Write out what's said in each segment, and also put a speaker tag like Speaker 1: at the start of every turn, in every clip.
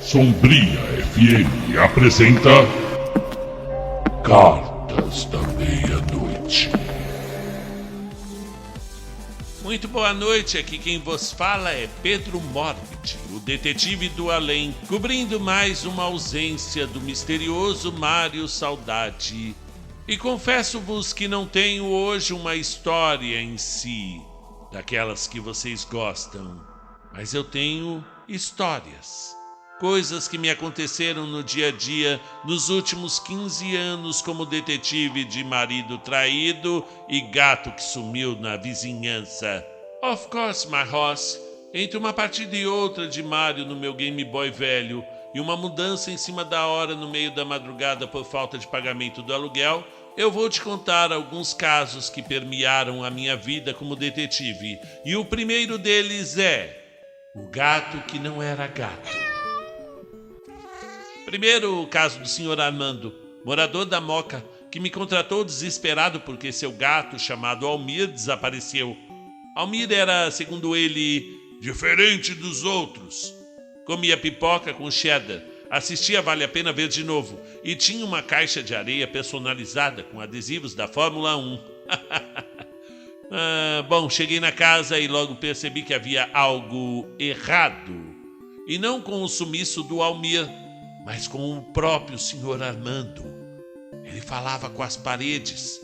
Speaker 1: Sombria FM apresenta Cartas da Meia-Noite.
Speaker 2: Muito boa noite, aqui quem vos fala é Pedro Morbid, o detetive do além, cobrindo mais uma ausência do misterioso Mário Saudade. E confesso-vos que não tenho hoje uma história em si, daquelas que vocês gostam, mas eu tenho histórias. Coisas que me aconteceram no dia a dia nos últimos 15 anos como detetive de marido traído e gato que sumiu na vizinhança. Of course, my horse. Entre uma partida e outra de Mario no meu Game Boy velho e uma mudança em cima da hora no meio da madrugada por falta de pagamento do aluguel, eu vou te contar alguns casos que permearam a minha vida como detetive. E o primeiro deles é o gato que não era gato. Primeiro, o caso do Sr. Armando, morador da Moca, que me contratou desesperado porque seu gato, chamado Almir, desapareceu. Almir era, segundo ele, diferente dos outros. Comia pipoca com cheddar, assistia Vale a Pena Ver de Novo e tinha uma caixa de areia personalizada com adesivos da Fórmula 1. Bom, cheguei na casa e logo percebi que havia algo errado. E não com o sumiço do Almir, mas com o próprio Sr. Armando. Ele falava com as paredes,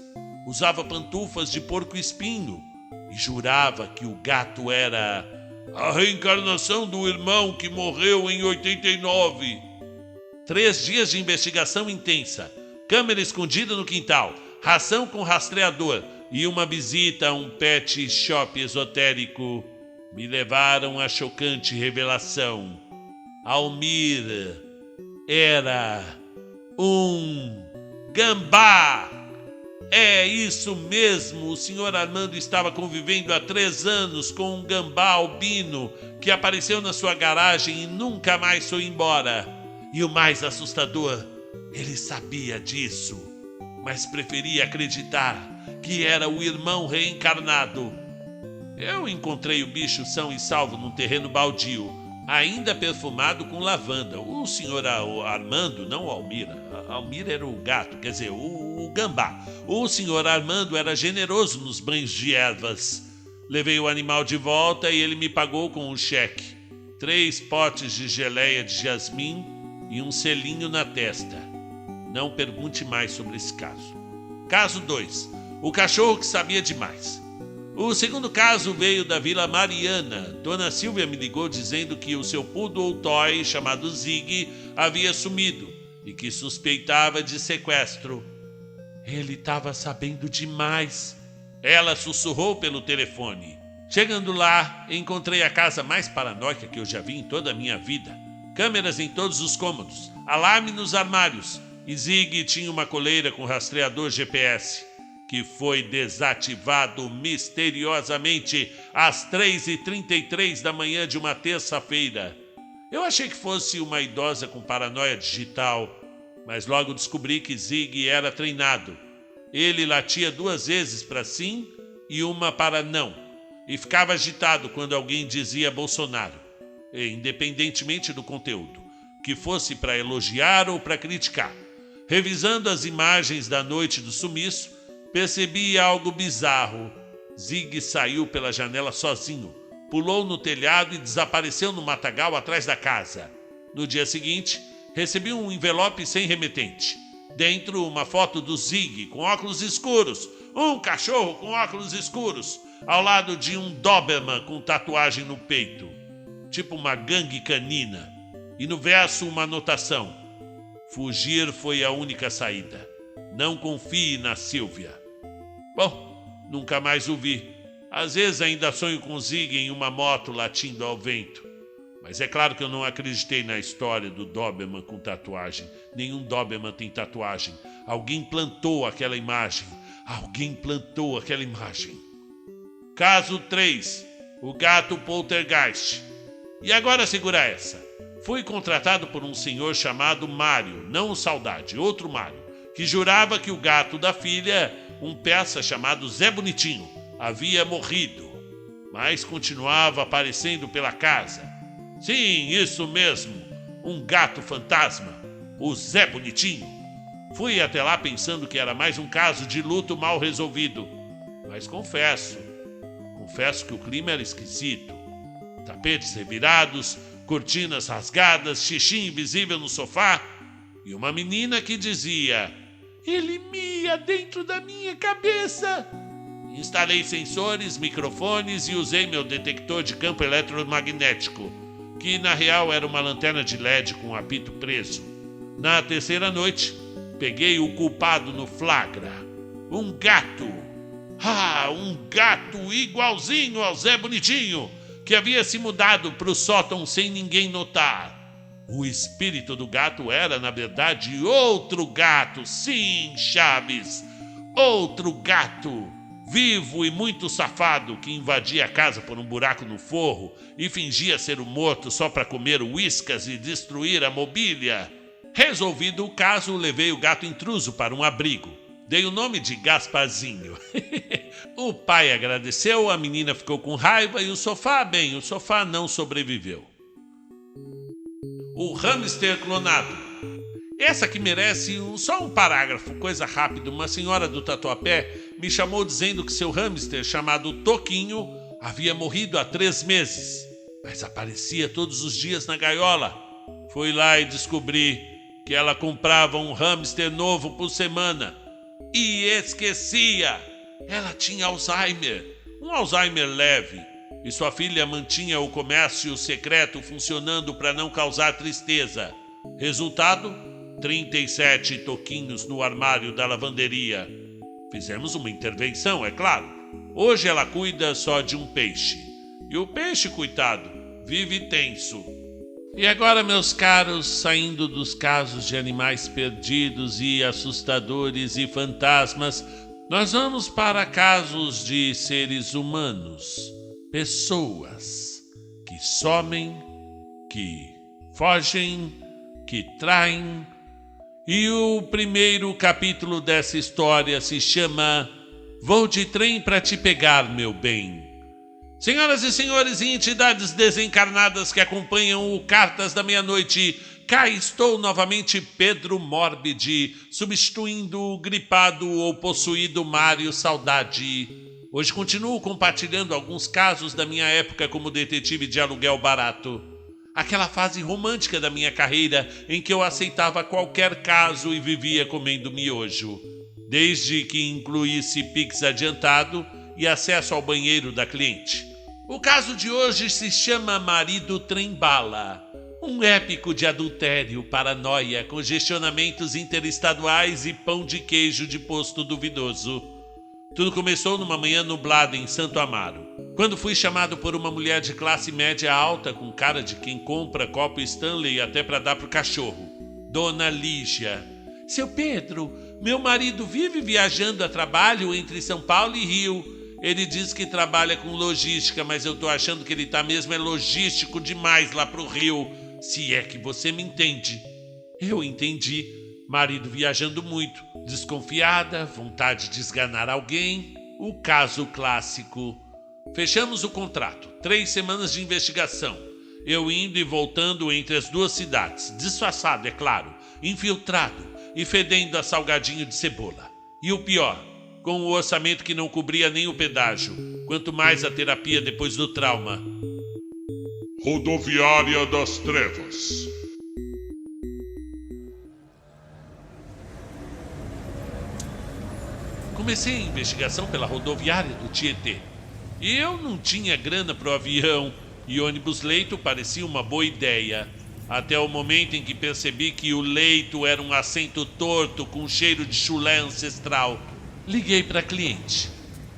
Speaker 2: usava pantufas de porco-espinho e jurava que o gato era a reencarnação do irmão que morreu em 89. 3 dias de investigação intensa, câmera escondida no quintal, ração com rastreador e uma visita a um pet shop esotérico me levaram à chocante revelação. Almir era um gambá. É isso mesmo, o Sr. Armando estava convivendo há 3 anos com um gambá albino que apareceu na sua garagem e nunca mais foi embora. E o mais assustador, ele sabia disso, mas preferia acreditar que era o irmão reencarnado. Eu encontrei o bicho são e salvo num terreno baldio, ainda perfumado com lavanda. O senhor Armando, não o Almir. Almir era o gato, quer dizer, o gambá. O senhor Armando era generoso nos banhos de ervas. Levei o animal de volta e ele me pagou com um cheque. 3 potes de geleia de jasmim e um selinho na testa. Não pergunte mais sobre esse caso. Caso 2. O cachorro que sabia demais. O segundo caso veio da Vila Mariana. Dona Silvia me ligou dizendo que o seu poodle toy, chamado Zig, havia sumido e que suspeitava de sequestro. Ele estava sabendo demais. Ela sussurrou pelo telefone. Chegando lá, encontrei a casa mais paranoica que eu já vi em toda a minha vida. Câmeras em todos os cômodos, alarme nos armários e Zig tinha uma coleira com rastreador GPS, que foi desativado misteriosamente às 3h33 da manhã de uma terça-feira. Eu achei que fosse uma idosa com paranoia digital, mas logo descobri que Zig era treinado. Ele latia 2 vezes para sim e uma para não, e ficava agitado quando alguém dizia Bolsonaro, independentemente do conteúdo, que fosse para elogiar ou para criticar. Revisando as imagens da noite do sumiço, percebi algo bizarro. Zig saiu pela janela sozinho, pulou no telhado e desapareceu no matagal atrás da casa. No dia seguinte, recebi um envelope sem remetente. Dentro, uma foto do Zig com óculos escuros, um cachorro com óculos escuros, ao lado de um Doberman com tatuagem no peito, tipo uma gangue canina. E no verso uma anotação: fugir foi a única saída. Não confie na Silvia. Bom, nunca mais o vi. Às vezes ainda sonho com Zig em uma moto latindo ao vento. Mas é claro que eu não acreditei na história do Doberman com tatuagem. Nenhum Doberman tem tatuagem. Alguém plantou aquela imagem. Caso 3. O gato poltergeist. E agora segura essa. Fui contratado por um senhor chamado Mário, não o Saudade, outro Mário, que jurava que o gato da filha, um persa chamado Zé Bonitinho, havia morrido, mas continuava aparecendo pela casa. Sim, isso mesmo. um gato fantasma, o Zé Bonitinho. Fui até lá pensando que era mais um caso de luto mal resolvido. Mas confesso que o clima era esquisito. Tapetes revirados, cortinas rasgadas, xixi invisível no sofá e uma menina que dizia: "Ele mia dentro da minha cabeça." Instalei sensores, microfones e usei meu detector de campo eletromagnético, que na real era uma lanterna de LED com um apito preso. Na terceira noite, peguei o culpado no flagra. Um gato. Um gato igualzinho ao Zé Bonitinho, que havia se mudado para o sótão sem ninguém notar. O espírito do gato era, na verdade, outro gato. Sim, Chaves, outro gato, vivo e muito safado, que invadia a casa por um buraco no forro e fingia ser o morto só para comer uíscas e destruir a mobília. Resolvido o caso, levei o gato intruso para um abrigo. Dei o nome de Gasparzinho. O pai agradeceu, a menina ficou com raiva e o sofá não sobreviveu. O hamster clonado. Essa aqui merece só um parágrafo, coisa rápida. Uma senhora do Tatuapé me chamou dizendo que seu hamster, chamado Toquinho, havia morrido há 3 meses, mas aparecia todos os dias na gaiola. Fui lá e descobri que ela comprava um hamster novo por semana. E esquecia! Ela tinha Alzheimer, um Alzheimer leve, e sua filha mantinha o comércio secreto funcionando para não causar tristeza. Resultado: 37 toquinhos no armário da lavanderia. Fizemos uma intervenção, é claro. Hoje ela cuida só de um peixe. E o peixe, coitado, vive tenso. E agora, meus caros, saindo dos casos de animais perdidos e assustadores e fantasmas, nós vamos para casos de seres humanos, pessoas que somem, que fogem, que traem. E o primeiro capítulo dessa história se chama Vou de trem para te pegar, meu bem. Senhoras e senhores e entidades desencarnadas que acompanham o Cartas da Meia-Noite, cá estou novamente, Pedro Morbid, substituindo o gripado ou possuído Mário Saudade. Hoje continuo compartilhando alguns casos da minha época como detetive de aluguel barato. Aquela fase romântica da minha carreira em que eu aceitava qualquer caso e vivia comendo miojo, desde que incluísse Pix adiantado e acesso ao banheiro da cliente. O caso de hoje se chama Marido Trem-Bala, um épico de adultério, paranoia, congestionamentos interestaduais e pão de queijo de posto duvidoso. Tudo começou numa manhã nublada em Santo Amaro, quando fui chamado por uma mulher de classe média alta com cara de quem compra copo Stanley até para dar pro cachorro. Dona Lígia. Seu Pedro, meu marido vive viajando a trabalho entre São Paulo e Rio. Ele diz que trabalha com logística, mas eu tô achando que ele tá mesmo logístico demais lá pro Rio, se é que você me entende. Eu entendi. Marido viajando muito, desconfiada, vontade de esganar alguém, o caso clássico. Fechamos o contrato, 3 semanas de investigação. Eu indo e voltando entre as 2 cidades, disfarçado, é claro, infiltrado e fedendo a salgadinho de cebola. E o pior, com o orçamento que não cobria nem o pedágio, quanto mais a terapia depois do trauma.
Speaker 1: Rodoviária das Trevas.
Speaker 2: Comecei a investigação pela rodoviária do Tietê. E eu não tinha grana pro avião e ônibus-leito parecia uma boa ideia. Até o momento em que percebi que o leito era um assento torto com cheiro de chulé ancestral. Liguei para a cliente.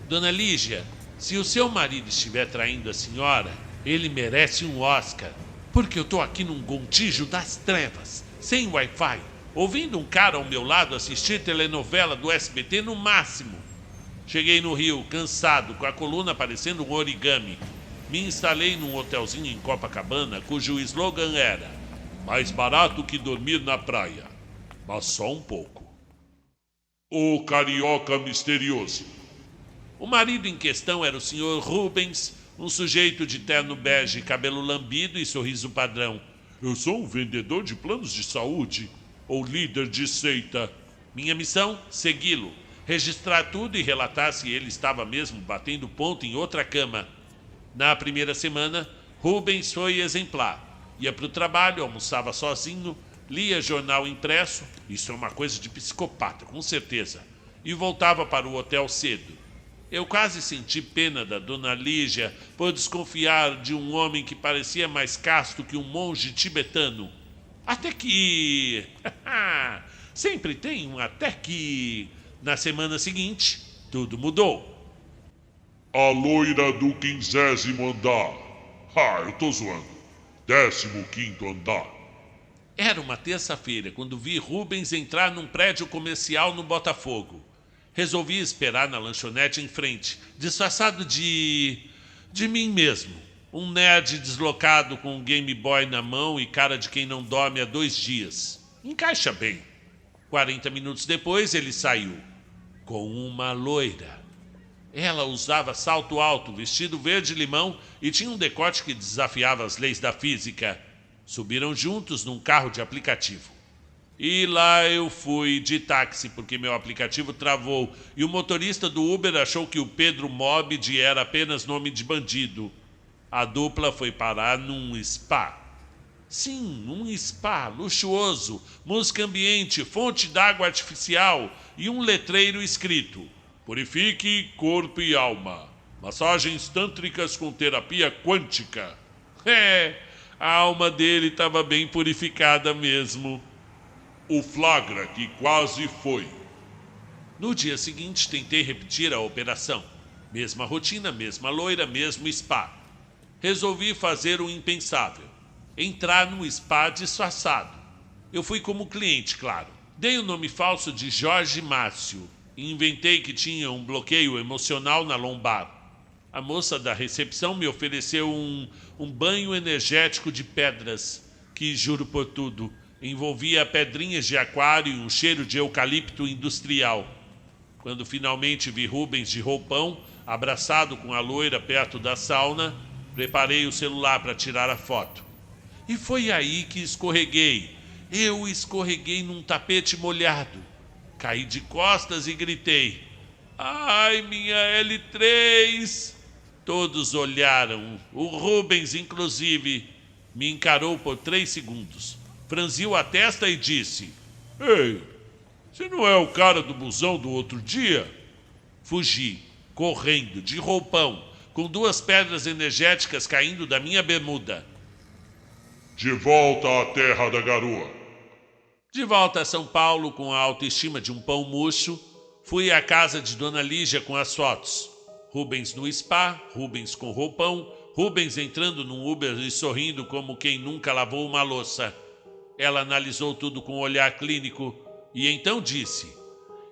Speaker 2: Dona Lígia, se o seu marido estiver traindo a senhora, ele merece um Oscar. Porque eu tô aqui num gontijo das trevas, sem Wi-Fi, ouvindo um cara ao meu lado assistir telenovela do SBT no máximo. Cheguei no Rio, cansado, com a coluna parecendo um origami. Me instalei num hotelzinho em Copacabana, cujo slogan era mais barato que dormir na praia, mas só um pouco.
Speaker 1: O Carioca Misterioso.
Speaker 2: O marido em questão era o Sr. Rubens, um sujeito de terno bege, cabelo lambido e sorriso padrão.
Speaker 1: Eu sou um vendedor de planos de saúde ou líder de seita.
Speaker 2: Minha missão? Segui-lo, registrar tudo e relatar se ele estava mesmo batendo ponto em outra cama. Na primeira semana, Rubens foi exemplar. Ia para o trabalho, almoçava sozinho, lia jornal impresso, isso é uma coisa de psicopata, com certeza, e voltava para o hotel cedo. Eu quase senti pena da dona Lígia por desconfiar de um homem que parecia mais casto que um monge tibetano. Até que... sempre tem um até que... Na semana seguinte, tudo mudou.
Speaker 1: A loira do 15º andar. Eu tô zoando. 15º andar.
Speaker 2: Era uma terça-feira quando vi Rubens entrar num prédio comercial no Botafogo. Resolvi esperar na lanchonete em frente, disfarçado de mim mesmo. Um nerd deslocado com um Game Boy na mão e cara de quem não dorme há 2 dias. Encaixa bem. 40 minutos depois ele saiu. Com uma loira. Ela usava salto alto, vestido verde-limão e tinha um decote que desafiava as leis da física. Subiram juntos num carro de aplicativo. E lá eu fui de táxi porque meu aplicativo travou e o motorista do Uber achou que o Pedro Mobid era apenas nome de bandido. A dupla foi parar num spa. Sim, um spa luxuoso, música ambiente, fonte d'água artificial e um letreiro escrito: purifique corpo e alma. Massagens tântricas com terapia quântica. A alma dele estava bem purificada mesmo.
Speaker 1: O flagra que quase foi.
Speaker 2: No dia seguinte, tentei repetir a operação. Mesma rotina, mesma loira, mesmo spa. Resolvi fazer o impensável. Entrar no spa disfarçado. Eu fui como cliente, claro. Dei o nome falso de Jorge Márcio e inventei que tinha um bloqueio emocional na lombar. A moça da recepção me ofereceu um banho energético de pedras, que, juro por tudo, envolvia pedrinhas de aquário e um cheiro de eucalipto industrial. Quando finalmente vi Rubens de roupão, abraçado com a loira perto da sauna, preparei o celular para tirar a foto. E foi aí que escorreguei. Eu escorreguei num tapete molhado. Caí de costas e gritei: ai, minha L3! Todos olharam. O Rubens, inclusive, me encarou por 3 segundos. Franziu a testa e disse:
Speaker 1: ei, você não é o cara do busão do outro dia?
Speaker 2: Fugi, correndo, de roupão, com 2 pedras energéticas caindo da minha bermuda.
Speaker 1: De volta à terra da garoa.
Speaker 2: De volta a São Paulo com a autoestima de um pão murcho, fui à casa de Dona Lígia com as fotos. Rubens no spa, Rubens com roupão, Rubens entrando num Uber e sorrindo como quem nunca lavou uma louça. Ela analisou tudo com um olhar clínico e então disse: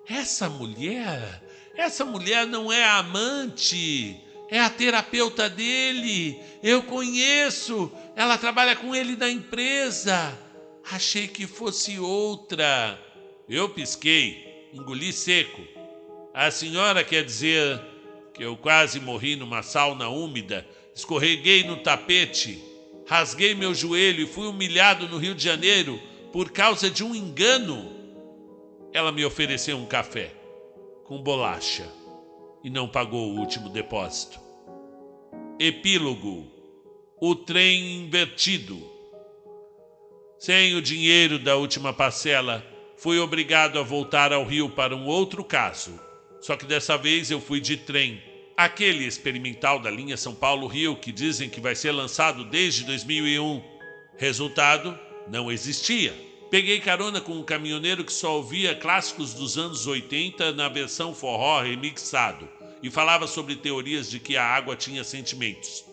Speaker 2: Essa mulher não é a amante, é a terapeuta dele. Eu conheço, ela trabalha com ele na empresa. Achei que fosse outra. Eu pisquei, engoli seco. A senhora quer dizer que eu quase morri numa sauna úmida, escorreguei no tapete, rasguei meu joelho e fui humilhado no Rio de Janeiro por causa de um engano? Ela me ofereceu um café com bolacha e não pagou o último depósito. Epílogo: o trem invertido. Sem o dinheiro da última parcela, fui obrigado a voltar ao Rio para um outro caso. Só que dessa vez eu fui de trem. Aquele experimental da linha São Paulo-Rio que dizem que vai ser lançado desde 2001. Resultado, não existia. Peguei carona com um caminhoneiro que só ouvia clássicos dos anos 80 na versão forró remixado e falava sobre teorias de que a água tinha sentimentos.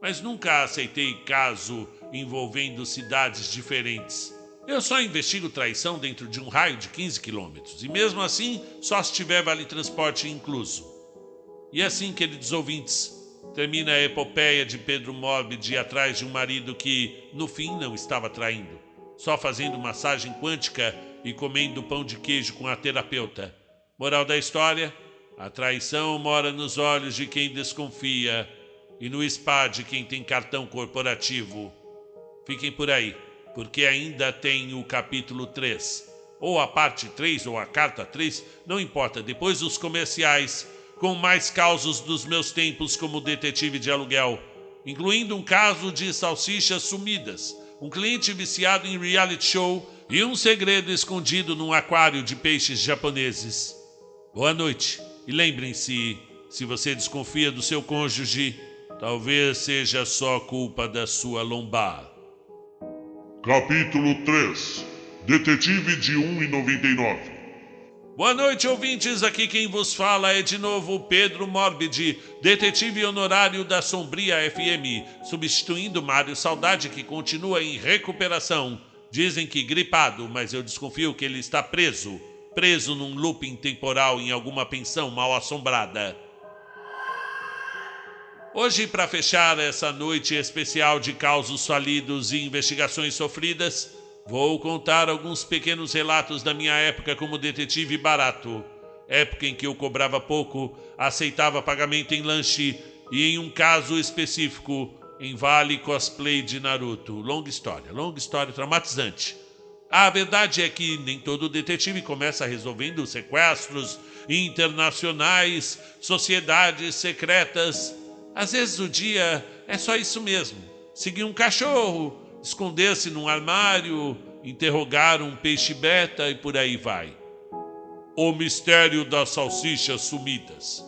Speaker 2: Mas nunca aceitei caso envolvendo cidades diferentes. Eu só investigo traição dentro de um raio de 15 quilômetros, e mesmo assim só se tiver vale-transporte incluso. E assim, queridos ouvintes, termina a epopeia de Pedro Mobid atrás de um marido que, no fim, não estava traindo, só fazendo massagem quântica e comendo pão de queijo com a terapeuta. Moral da história: a traição mora nos olhos de quem desconfia e no spa de quem tem cartão corporativo. Fiquem por aí. porque ainda tem o capítulo 3, ou a parte 3, ou a carta 3, não importa, depois dos comerciais, com mais causos dos meus tempos como detetive de aluguel, incluindo um caso de salsichas sumidas, um cliente viciado em reality show e um segredo escondido num aquário de peixes japoneses. Boa noite, e lembrem-se, se você desconfia do seu cônjuge, talvez seja só culpa da sua lombar.
Speaker 1: Capítulo 3. Detetive de 1,99.
Speaker 2: Boa noite, ouvintes. Aqui quem vos fala é de novo Pedro Morbidi, detetive honorário da Sombria FM, substituindo Mário Saudade, que continua em recuperação. Dizem que gripado, mas eu desconfio que ele está preso num looping temporal em alguma pensão mal assombrada. Hoje, para fechar essa noite especial de causos falidos e investigações sofridas, vou contar alguns pequenos relatos da minha época como detetive barato. Época em que eu cobrava pouco, aceitava pagamento em lanche e, em um caso específico, em vale cosplay de Naruto. Longa história traumatizante. A verdade é que nem todo detetive começa resolvendo sequestros internacionais, sociedades secretas. Às vezes o dia é só isso mesmo. Seguir um cachorro, esconder-se num armário, interrogar um peixe beta e por aí vai. O mistério das salsichas sumidas.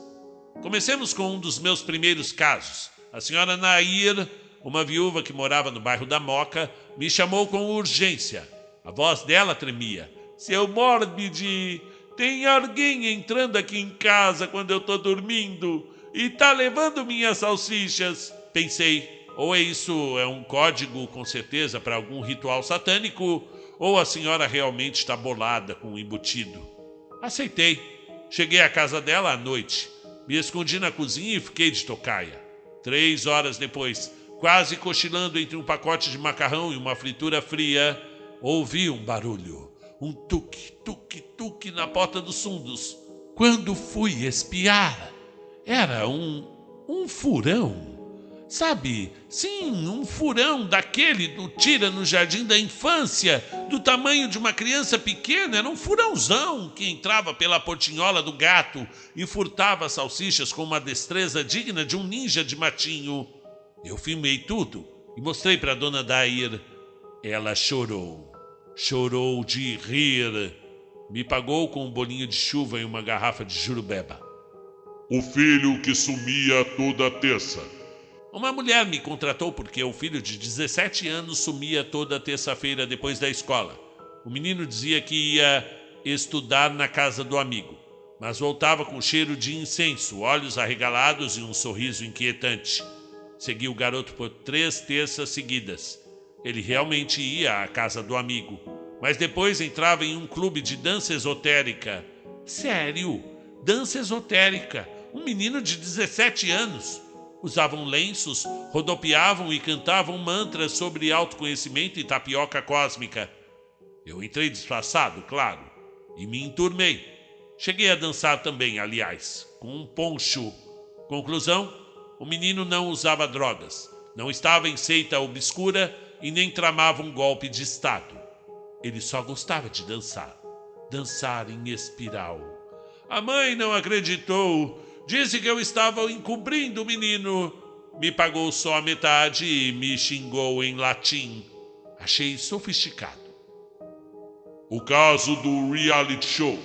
Speaker 2: Comecemos com um dos meus primeiros casos. A senhora Nair, uma viúva que morava no bairro da Moca, me chamou com urgência. A voz dela tremia. Seu Morbidi, tem alguém entrando aqui em casa quando eu tô dormindo e tá levando minhas salsichas. Pensei, ou isso é um código com certeza para algum ritual satânico, ou a senhora realmente está bolada com o embutido. Aceitei. Cheguei à casa dela à noite. Me escondi na cozinha e fiquei de tocaia. 3 horas depois, quase cochilando entre um pacote de macarrão e uma fritura fria, ouvi um barulho. Um tuque, tuque, tuque na porta dos fundos. Quando fui espiar, era um furão. Sabe, sim, um furão daquele do tira no jardim da infância, do tamanho de uma criança pequena. Era um furãozão que entrava pela portinhola do gato e furtava salsichas com uma destreza digna de um ninja de matinho. Eu filmei tudo e mostrei para a dona Dair. Ela chorou de rir. Me pagou com um bolinho de chuva e uma garrafa de jurubeba.
Speaker 1: O filho que sumia toda terça.
Speaker 2: Uma mulher me contratou porque o filho de 17 anos sumia toda terça-feira depois da escola. O menino dizia que ia estudar na casa do amigo, mas voltava com cheiro de incenso, olhos arregalados e um sorriso inquietante. Segui o garoto por 3 terças seguidas. Ele realmente ia à casa do amigo, mas depois entrava em um clube de dança esotérica. Sério, dança esotérica. Um menino de 17 anos. Usavam lenços, rodopiavam e cantavam mantras sobre autoconhecimento e tapioca cósmica. Eu entrei disfarçado, claro, e me enturmei. Cheguei a dançar também, aliás, com um poncho. Conclusão, o menino não usava drogas, não estava em seita obscura e nem tramava um golpe de estado. Ele só gostava de dançar em espiral. A mãe não acreditou. Disse que eu estava encobrindo o menino. Me pagou só a metade e me xingou em latim. Achei sofisticado.
Speaker 1: O caso do reality show.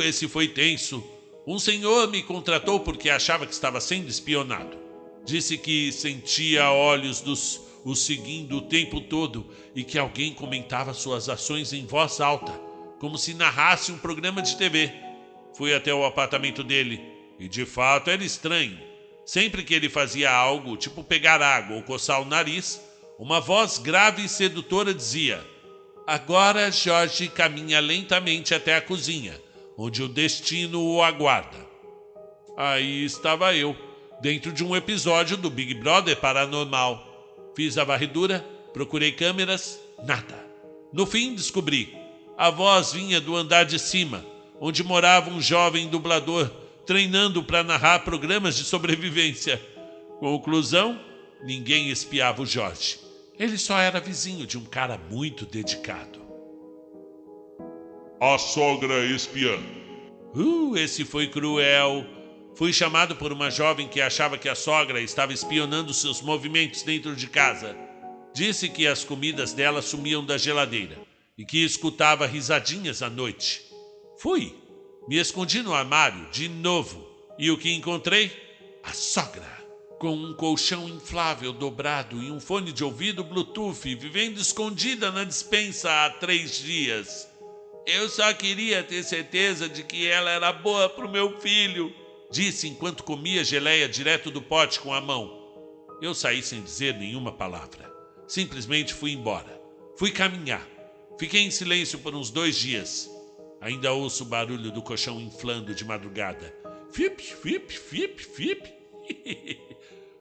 Speaker 2: Esse foi tenso. Um senhor me contratou porque achava que estava sendo espionado. Disse que sentia olhos o seguindo o tempo todo e que alguém comentava suas ações em voz alta, como se narrasse um programa de TV. Fui até o apartamento dele e, de fato, era estranho. Sempre que ele fazia algo, tipo pegar água ou coçar o nariz, uma voz grave e sedutora dizia: agora Jorge caminha lentamente até a cozinha, onde o destino o aguarda. Aí estava eu, dentro de um episódio do Big Brother Paranormal. Fiz a varredura, procurei câmeras, nada. No fim, descobri. A voz vinha do andar de cima, onde morava um jovem dublador treinando para narrar programas de sobrevivência. Conclusão, ninguém espiava o Jorge. Ele só era vizinho de um cara muito dedicado.
Speaker 1: A sogra espiã.
Speaker 2: Esse foi cruel. Fui chamado por uma jovem que achava que a sogra estava espionando seus movimentos dentro de casa. Disse que as comidas dela sumiam da geladeira e que escutava risadinhas à noite. Fui. Me escondi no armário de novo. E o que encontrei? A sogra, com um colchão inflável dobrado e um fone de ouvido Bluetooth, vivendo escondida na despensa há 3 dias. Eu só queria ter certeza de que ela era boa pro meu filho, disse enquanto comia geleia direto do pote com a mão. Eu saí sem dizer nenhuma palavra. Simplesmente fui embora. Fui caminhar. Fiquei em silêncio por uns 2 dias. Ainda ouço o barulho do colchão inflando de madrugada. Fip, fip, fip, fip.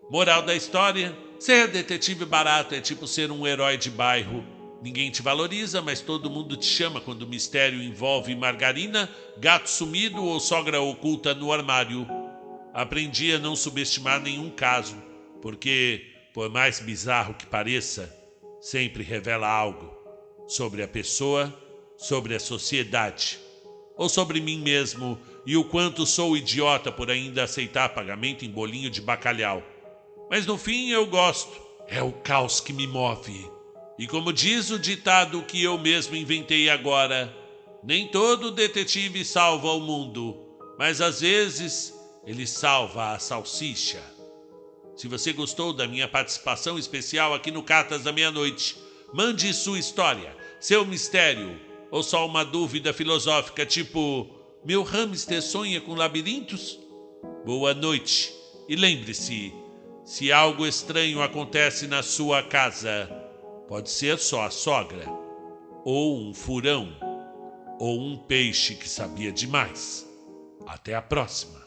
Speaker 2: Moral da história: ser detetive barato é tipo ser um herói de bairro. Ninguém te valoriza, mas todo mundo te chama quando o mistério envolve margarina, gato sumido ou sogra oculta no armário. Aprendi a não subestimar nenhum caso, porque, por mais bizarro que pareça, sempre revela algo sobre a pessoa, sobre a sociedade, ou sobre mim mesmo e o quanto sou idiota por ainda aceitar pagamento em bolinho de bacalhau. Mas no fim eu gosto, é o caos que me move. E como diz o ditado que eu mesmo inventei agora, nem todo detetive salva o mundo, mas às vezes ele salva a salsicha. Se você gostou da minha participação especial aqui no Cartas da Meia-Noite, mande sua história, seu mistério, ou só uma dúvida filosófica tipo: meu hamster sonha com labirintos? Boa noite. E lembre-se, se algo estranho acontece na sua casa, pode ser só a sogra, ou um furão, ou um peixe que sabia demais. Até a próxima.